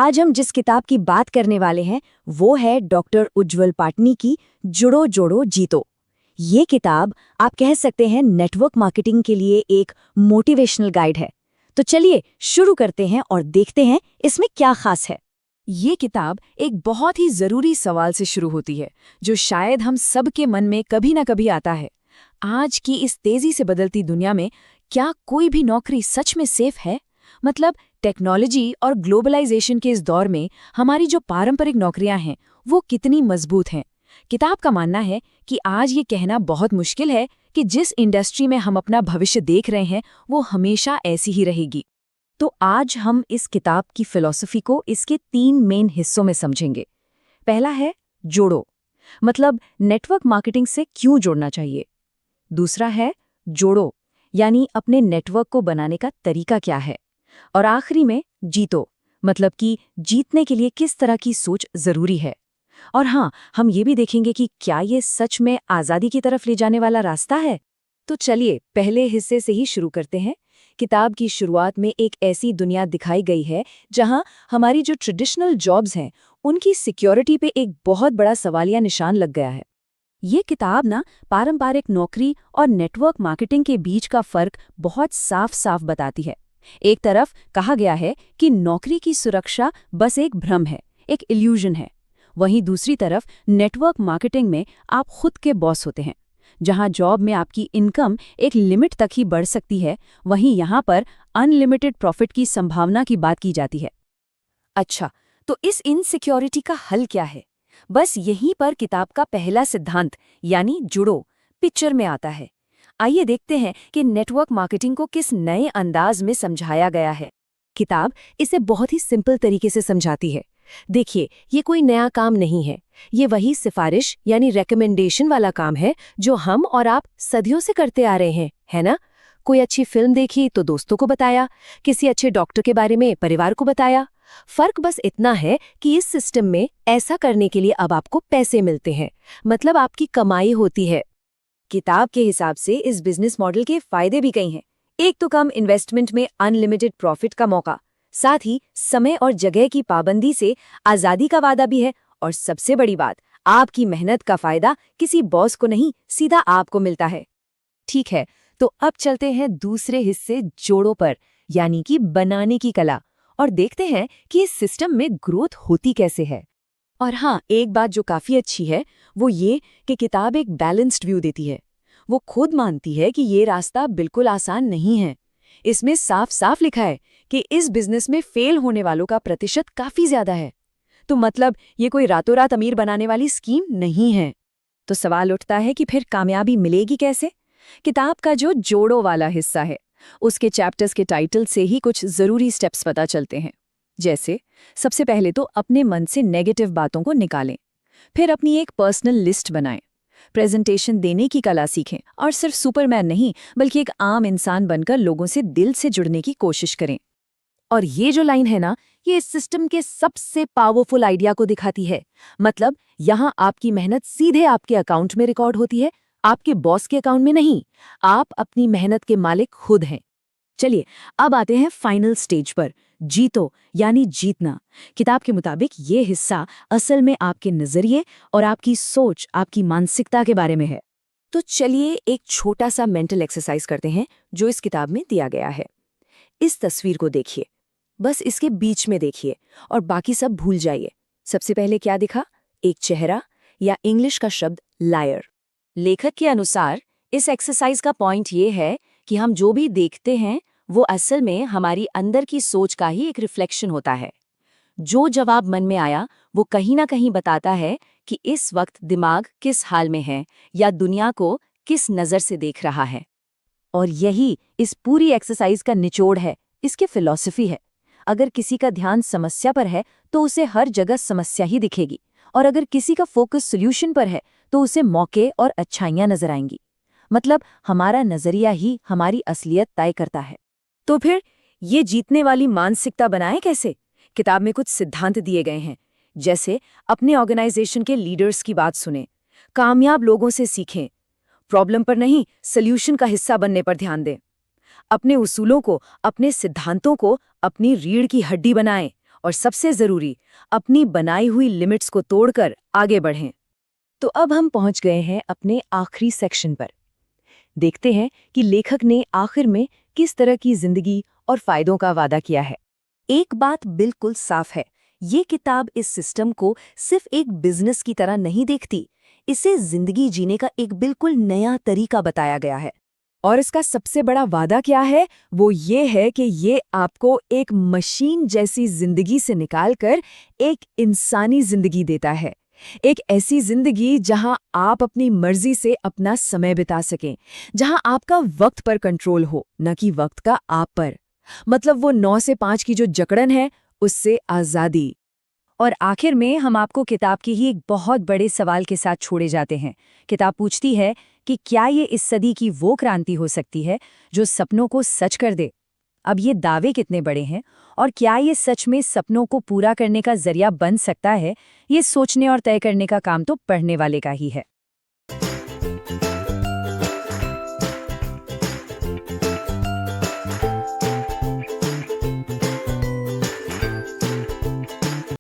आज हम जिस किताब की बात करने वाले हैं वो है डॉक्टर उज्ज्वल पाटनी की जुड़ो जोड़ो जीतो। ये किताब आप कह सकते हैं नेटवर्क मार्केटिंग के लिए एक मोटिवेशनल गाइड है। तो चलिए शुरू करते हैं और देखते हैं इसमें क्या खास है। ये किताब एक बहुत ही जरूरी सवाल से शुरू होती है जो शायद हम सबके मन में कभी ना कभी आता है। आज की इस तेजी से बदलती दुनिया में क्या कोई भी नौकरी सच में सेफ है? मतलब टेक्नोलॉजी और ग्लोबलाइजेशन के इस दौर में हमारी जो पारंपरिक नौकरियां हैं वो कितनी मजबूत हैं? किताब का मानना है कि आज ये कहना बहुत मुश्किल है कि जिस इंडस्ट्री में हम अपना भविष्य देख रहे हैं वो हमेशा ऐसी ही रहेगी। तो आज हम इस किताब की फिलॉसफी को इसके 3 मेन हिस्सों में समझेंगे। पहला है जोड़ो, मतलब नेटवर्क मार्केटिंग से क्यों जुड़ना चाहिए। दूसरा है जोड़ो, यानी अपने नेटवर्क को बनाने का तरीका क्या है। और आखिरी में जीतो, मतलब कि जीतने के लिए किस तरह की सोच जरूरी है। और हाँ, हम ये भी देखेंगे कि क्या ये सच में आज़ादी की तरफ ले जाने वाला रास्ता है। तो चलिए पहले हिस्से से ही शुरू करते हैं। किताब की शुरुआत में एक ऐसी दुनिया दिखाई गई है जहां हमारी जो ट्रेडिशनल जॉब्स हैं उनकी सिक्योरिटी पे एक बहुत बड़ा सवालिया निशान लग गया है। ये किताब ना पारंपरिक नौकरी और नेटवर्क मार्केटिंग के बीच का फर्क बहुत साफ साफ बताती है। एक तरफ कहा गया है कि नौकरी की सुरक्षा बस एक भ्रम है, एक इल्यूजन है। वहीं दूसरी तरफ नेटवर्क मार्केटिंग में आप खुद के बॉस होते हैं। जहां जॉब में आपकी इनकम एक लिमिट तक ही बढ़ सकती है, वहीं यहां पर अनलिमिटेड प्रॉफिट की संभावना की बात की जाती है। अच्छा, तो इस इनसिक्योरिटी का हल क्या है? बस यहीं पर किताब का पहला सिद्धांत यानी जुड़ो पिक्चर में आता है। आइए देखते हैं कि नेटवर्क मार्केटिंग को किस नए अंदाज में समझाया गया है। किताब इसे बहुत ही सिंपल तरीके से समझाती है। देखिए, ये कोई नया काम नहीं है, ये वही सिफारिश यानी रेकमेंडेशन वाला काम है जो हम और आप सदियों से करते आ रहे हैं, है ना? कोई अच्छी फिल्म देखी तो दोस्तों को बताया, किसी अच्छे डॉक्टर के बारे में परिवार को बताया। फर्क बस इतना है कि इस सिस्टम में ऐसा करने के लिए अब आपको पैसे मिलते हैं, मतलब आपकी कमाई होती है। किताब के हिसाब से इस बिजनेस मॉडल के फायदे भी कई हैं। एक तो कम इन्वेस्टमेंट में अनलिमिटेड प्रॉफिट का मौका, साथ ही समय और जगह की पाबंदी से आजादी का वादा भी है, और सबसे बड़ी बात, आपकी मेहनत का फायदा किसी बॉस को नहीं, सीधा आपको मिलता है। ठीक है, तो अब चलते हैं दूसरे हिस्से जोड़ों पर, यानी कि बनाने की कला, और देखते हैं कि इस सिस्टम में ग्रोथ होती कैसे है। और हाँ, एक बात जो काफी अच्छी है वो ये कि किताब एक बैलेंस्ड व्यू देती है। वो खुद मानती है कि ये रास्ता बिल्कुल आसान नहीं है। इसमें साफ साफ लिखा है कि इस बिजनेस में फेल होने वालों का प्रतिशत काफी ज्यादा है। तो मतलब ये कोई रातों रात अमीर बनाने वाली स्कीम नहीं है। तो सवाल उठता है कि फिर कामयाबी मिलेगी कैसे? किताब का जो जोड़ो वाला हिस्सा है उसके चैप्टर्स के टाइटल से ही कुछ जरूरी स्टेप्स पता चलते हैं। जैसे सबसे पहले तो अपने मन से नेगेटिव बातों को निकालें, फिर अपनी एक पर्सनल लिस्ट बनाएं, प्रेजेंटेशन देने की कला सीखें और सिर्फ सुपरमैन नहीं बल्कि एक आम इंसान बनकर लोगों से दिल से जुड़ने की कोशिश करें। और ये जो लाइन है ना, ये इस सिस्टम के सबसे पावरफुल आइडिया को दिखाती है। मतलब यहाँ आपकी मेहनत सीधे आपके अकाउंट में रिकॉर्ड होती है, आपके बॉस के अकाउंट में नहीं। आप अपनी मेहनत के मालिक खुद हैं। चलिए अब आते हैं फाइनल स्टेज पर, जीतो यानी जीतना। किताब के मुताबिक ये हिस्सा असल में आपके नजरिए और आपकी सोच, आपकी मानसिकता के बारे में है। तो चलिए एक छोटा सा मेंटल एक्सरसाइज करते हैं जो इस किताब में दिया गया है। इस तस्वीर को देखिए, बस इसके बीच में देखिए और बाकी सब भूल जाइए। सबसे पहले क्या दिखा? एक चेहरा या इंग्लिश का शब्द लायर। लेखक के अनुसार इस एक्सरसाइज का पॉइंट ये है कि हम जो भी देखते हैं वो असल में हमारी अंदर की सोच का ही एक रिफ्लेक्शन होता है। जो जवाब मन में आया वो कहीं ना कहीं बताता है कि इस वक्त दिमाग किस हाल में है या दुनिया को किस नज़र से देख रहा है। और यही इस पूरी एक्सरसाइज का निचोड़ है, इसकी फिलॉसफी है। अगर किसी का ध्यान समस्या पर है तो उसे हर जगह समस्या ही दिखेगी, और अगर किसी का फोकस सॉल्यूशन पर है तो उसे मौके और अच्छाइयां नजर आएंगी। मतलब हमारा नजरिया ही हमारी असलियत तय करता है। तो फिर ये जीतने वाली मानसिकता बनाएं कैसे? किताब में कुछ सिद्धांत दिए गए हैं, जैसे अपने ऑर्गेनाइजेशन के लीडर्स की बात सुनें, कामयाब लोगों से सीखें, प्रॉब्लम पर नहीं सॉल्यूशन का हिस्सा बनने पर ध्यान दें, अपने उसूलों को, अपने सिद्धांतों को अपनी रीढ़ की हड्डी बनाएं, और सबसे ज़रूरी, अपनी बनाई हुई लिमिट्स को तोड़कर आगे बढ़ें। तो अब हम पहुंच गए हैं अपने आखिरी सेक्शन पर। देखते हैं कि लेखक ने आखिर में किस तरह की जिंदगी और फायदों का वादा किया है। एक बात बिल्कुल साफ है, ये किताब इस सिस्टम को सिर्फ एक बिजनेस की तरह नहीं देखती, इसे जिंदगी जीने का एक बिल्कुल नया तरीका बताया गया है। और इसका सबसे बड़ा वादा क्या है? वो ये है कि ये आपको एक मशीन जैसी जिंदगी से निकालकर एक इंसानी जिंदगी देता है। एक ऐसी जिंदगी जहां आप अपनी मर्जी से अपना समय बिता सकें, जहां आपका वक्त पर कंट्रोल हो, न कि वक्त का आप पर। मतलब वो 9 से 5 की जो जकड़न है, उससे आज़ादी। और आखिर में हम आपको किताब के ही एक बहुत बड़े सवाल के साथ छोड़े जाते हैं। किताब पूछती है कि क्या ये इस सदी की वो क्रांति हो सकती है जो सपनों को सच कर दे? अब ये दावे कितने बड़े हैं और क्या ये सच में सपनों को पूरा करने का जरिया बन सकता है? ये सोचने और तय करने का काम तो पढ़ने वाले का ही है।